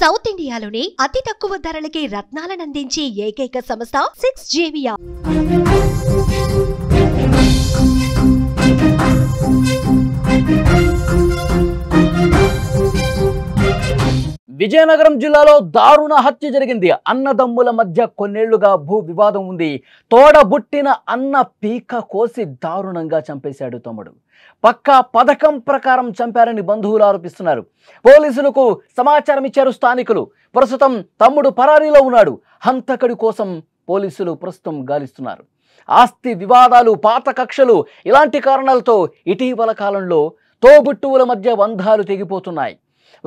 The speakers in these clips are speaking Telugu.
సౌత్ ఇండియాలోనే అతి తక్కువ ధరలకి రత్నాలను అందించే ఏకైక సంస్థ 6JVR. విజయనగరం జిల్లాలో దారుణ హత్య జరిగింది. అన్నదమ్ముల మధ్య కొన్నేళ్లుగా భూ వివాదం ఉంది. తోడబుట్టిన అన్న పీక కోసి దారుణంగా చంపేశాడు తమ్ముడు. పక్కా పథకం ప్రకారం చంపారని బంధువులు ఆరోపిస్తున్నారు. పోలీసులకు సమాచారం ఇచ్చారు స్థానికులు. ప్రస్తుతం తమ్ముడు పరారీలో ఉన్నాడు. హంతకుడి కోసం పోలీసులు ప్రస్తుతం గాలిస్తున్నారు. ఆస్తి వివాదాలు, పాత కక్షలు, ఇలాంటి కారణాలతో ఇటీవల కాలంలో తోబుట్టువుల మధ్య బంధాలు తెగిపోతున్నాయి.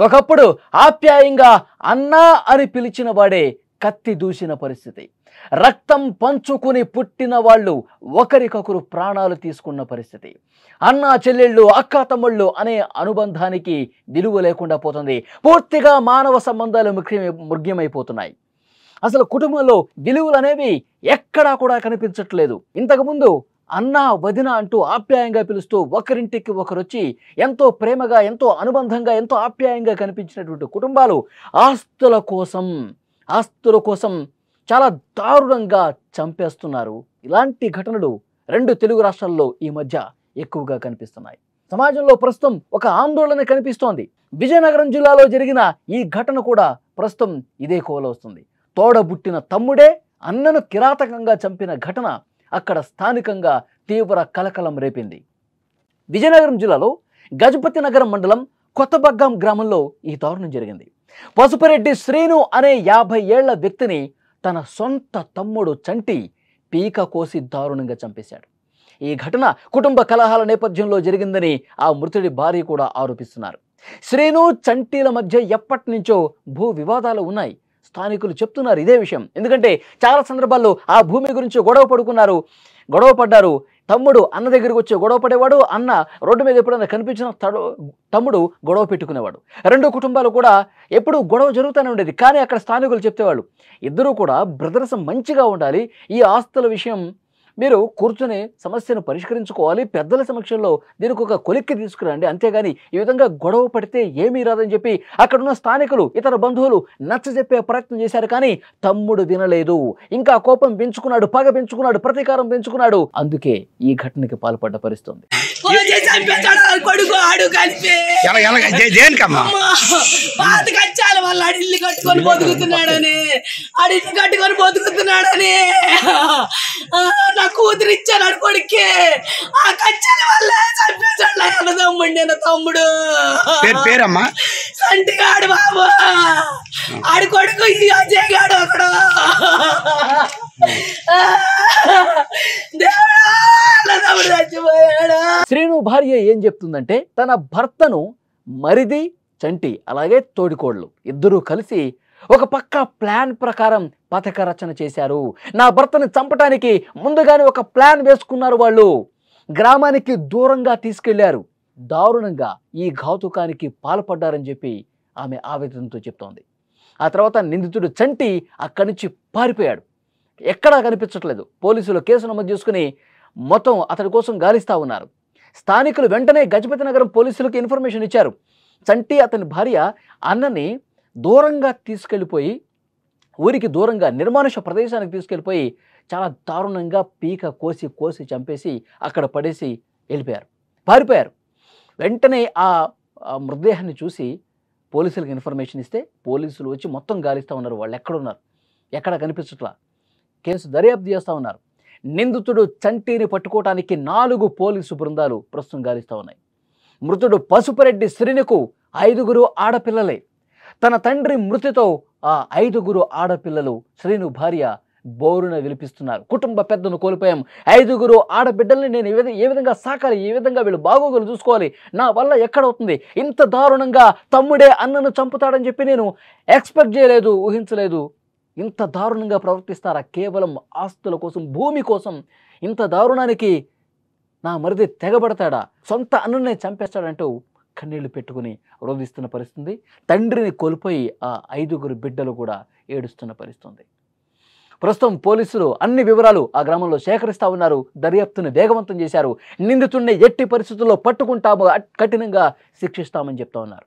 ఒకప్పుడు ఆప్యాయంగా అన్నా అని పిలిచిన వాడే కత్తి దూసిన పరిస్థితి. రక్తం పంచుకుని పుట్టిన వాళ్ళు ఒకరికొకరు ప్రాణాలు తీసుకున్న పరిస్థితి. అన్నా చెల్లెళ్ళు, అక్క తమ్ముళ్ళు అనే అనుబంధానికి విలువ లేకుండా పోతుంది. పూర్తిగా మానవ సంబంధాలు మృగ్యమైపోతున్నాయి. అసలు కుటుంబంలో విలువలు అనేవి ఎక్కడా కూడా కనిపించట్లేదు. ఇంతకుముందు అన్న, వదిన అంటూ ఆప్యాయంగా పిలుస్తూ ఒకరింటికి ఒకరొచ్చి ఎంతో ప్రేమగా, ఎంతో అనుబంధంగా, ఎంతో ఆప్యాయంగా కనిపించినటువంటి కుటుంబాలు ఆస్తుల కోసం చాలా దారుణంగా చంపేస్తున్నారు. ఇలాంటి ఘటనలు రెండు తెలుగు రాష్ట్రాల్లో ఈ మధ్య ఎక్కువగా కనిపిస్తున్నాయి. సమాజంలో ప్రస్తుతం ఒక ఆందోళన కనిపిస్తోంది. విజయనగరం జిల్లాలో జరిగిన ఈ ఘటన కూడా ప్రస్తుతం ఇదే కోవలో వస్తుంది. తోడబుట్టిన తమ్ముడే అన్నను కిరాతకంగా చంపిన ఘటన అక్కడ స్థానికంగా తీవ్ర కలకలం రేపింది. విజయనగరం జిల్లాలో గజపతి నగరం మండలం కొత్తబగ్గం గ్రామంలో ఈ దారుణం జరిగింది. పసుపురెడ్డి శ్రీను అనే 50 ఏళ్ల వ్యక్తిని తన సొంత తమ్ముడు చంటి పీక కోసి దారుణంగా చంపేశాడు. ఈ ఘటన కుటుంబ కలహాల నేపథ్యంలో జరిగిందని ఆ మృతుడి భార్య కూడా ఆరోపిస్తున్నారు. శ్రీను, చంటిల మధ్య ఎప్పటి నుంచో భూ వివాదాలు ఉన్నాయి. స్థానికులు చెప్తున్నారు ఇదే విషయం. ఎందుకంటే చాలా సందర్భాల్లో ఆ భూమి గురించి గొడవ పడ్డారు. తమ్ముడు అన్న దగ్గరికి వచ్చి గొడవ పడేవాడు. అన్న రోడ్డు మీద ఎప్పుడైనా కనిపించిన తమ్ముడు గొడవ పెట్టుకునేవాడు. రెండు కుటుంబాలు కూడా ఎప్పుడు గొడవ జరుగుతూనే ఉండేది. కానీ అక్కడ స్థానికులు చెప్పేవాళ్ళు, ఇద్దరూ కూడా బ్రదర్స్ మంచిగా ఉండాలి, ఈ ఆస్తుల విషయం మీరు కూర్చొని సమస్యను పరిష్కరించుకోవాలి, పెద్దల సమక్షంలో దీనికి ఒక కొలిక్కి తీసుకురండి, అంతేగాని ఈ విధంగా గొడవ పడితే ఏమీ రాదని చెప్పి అక్కడున్న స్థానికులు, ఇతర బంధువులు నచ్చజెప్పే ప్రయత్నం చేశారు. కానీ తమ్ముడు వినలేదు. ఇంకా కోపం పెంచుకున్నాడు, పగ పెంచుకున్నాడు, ప్రతీకారం పెంచుకున్నాడు. అందుకే ఈ ఘటనకి పాల్పడ్డ పరిస్థితి. ఇల్లు కట్టుకొని బతుకుతున్నాడని నా కూతురు ఇచ్చాను అడు కొడుకే. ఆ కచ్చాల వల్ల చంపేశాడు తమ్ముడు పేరమ్మా సంటిగాడు బాబు. ఆడి కొడుకు అజయ్ గాడు అక్కడ. తమ్ముడు చచ్చిపోయాడు. శ్రీను భార్య ఏం చెప్తుందంటే, తన భర్తను మరిది చంటి అలాగే తోడికోళ్ళు ఇద్దరూ కలిసి ఒక పక్క ప్లాన్ ప్రకారం పథక రచన చేశారు. నా భర్తను చంపడానికి ముందుగానే ఒక ప్లాన్ వేసుకున్నారు. వాళ్ళు గ్రామానికి దూరంగా తీసుకెళ్లారు. దారుణంగా ఈ ఘాతుకానికి పాల్పడ్డారని చెప్పి ఆమె ఆవేదనతో చెప్తోంది. ఆ తర్వాత నిందితుడు చంటి అక్కడి నుంచి పారిపోయాడు. ఎక్కడా కనిపించట్లేదు. పోలీసులు కేసు నమోదు చేసుకుని మొత్తం అతడి కోసం గాలిస్తూ ఉన్నారు. స్థానికులు వెంటనే గజపతి నగరం పోలీసులకు ఇన్ఫర్మేషన్ ఇచ్చారు. చంటి అతని భార్య అన్నని దూరంగా తీసుకెళ్ళిపోయి, ఊరికి దూరంగా నిర్మానుష ప్రదేశానికి తీసుకెళ్ళిపోయి చాలా దారుణంగా పీక కోసి చంపేసి అక్కడ పడేసి పారిపోయారు. వెంటనే ఆ మృతదేహాన్ని చూసి పోలీసులకు ఇన్ఫర్మేషన్ ఇస్తే పోలీసులు వచ్చి మొత్తం గాలిస్తూ ఉన్నారు. వాళ్ళు ఎక్కడున్నారు, ఎక్కడ కనిపించట్లా. కేసు దర్యాప్తు చేస్తూ ఉన్నారు. నిందితుడు చంటిని పట్టుకోవటానికి 4 పోలీసు బృందాలు ప్రస్తుతం గాలిస్తూ ఉన్నాయి. మృతుడు పసుపురెడ్డి శ్రీనుకు 5 ఆడపిల్లలే. తన తండ్రి మృతితో ఆ 5 ఆడపిల్లలు శ్రీను భార్య బోరున విలిపిస్తున్నారు. కుటుంబ పెద్దను కోల్పోయాం, 5 ఆడబిడ్డల్ని నేను ఏ విధంగా సాకాలి, ఏ విధంగా వీళ్ళు బాగోగులు చూసుకోవాలి, నా వల్ల ఎక్కడవుతుంది, ఇంత దారుణంగా తమ్ముడే అన్నను చంపుతాడని చెప్పి నేను ఎక్స్పెక్ట్ చేయలేదు, ఊహించలేదు. ఇంత దారుణంగా ప్రవర్తిస్తారా? కేవలం ఆస్తుల కోసం, భూమి కోసం ఇంత దారుణానికి నా మరిది తెగబడతాడా, సొంత అన్ననే చంపేస్తాడంటూ కన్నీళ్లు పెట్టుకుని రోధిస్తున్న పరిస్థితి. తండ్రిని కోల్పోయి ఆ 5 బిడ్డలు కూడా ఏడుస్తున్న పరిస్థితి. ప్రస్తుతం పోలీసులు అన్ని వివరాలు ఆ గ్రామంలో సేకరిస్తూ ఉన్నారు. దర్యాప్తును వేగవంతం చేశారు. నిందితుడిని ఎట్టి పరిస్థితుల్లో పట్టుకుంటాము, కఠినంగా శిక్షిస్తామని చెప్తా ఉన్నారు.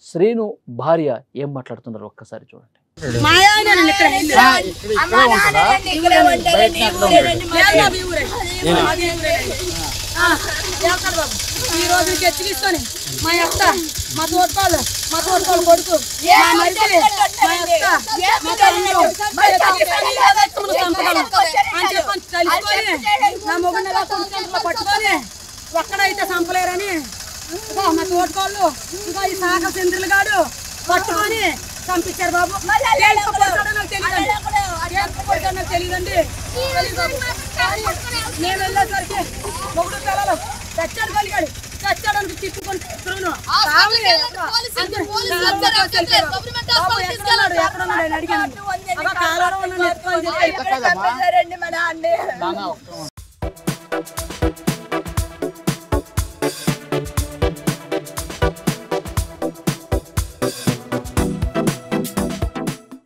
శ్రీను భార్య ఏం మాట్లాడుతున్నారు ఒక్కసారి చూడండి. ఈ రోజు చర్చకిస్తాను మా అత్త మా తోటకాళ్ళు కొడుకు నా మొగుడిని పట్టుకొని ఒక్కడైతే చంపలేరని మా తోటకాళ్ళు ఇంకా ఈ శాఖ చంద్రులు గాడు పట్టుకొని పంపించారు బాబు. నాకు తెలియదండి. నేను వెళ్ళేసరికి మొగుడు పిల్లలు చచ్చాడు కలిగాడు చచ్చాడానికి తిప్పుకొని ఎక్కడున్నాడు అడిగాను.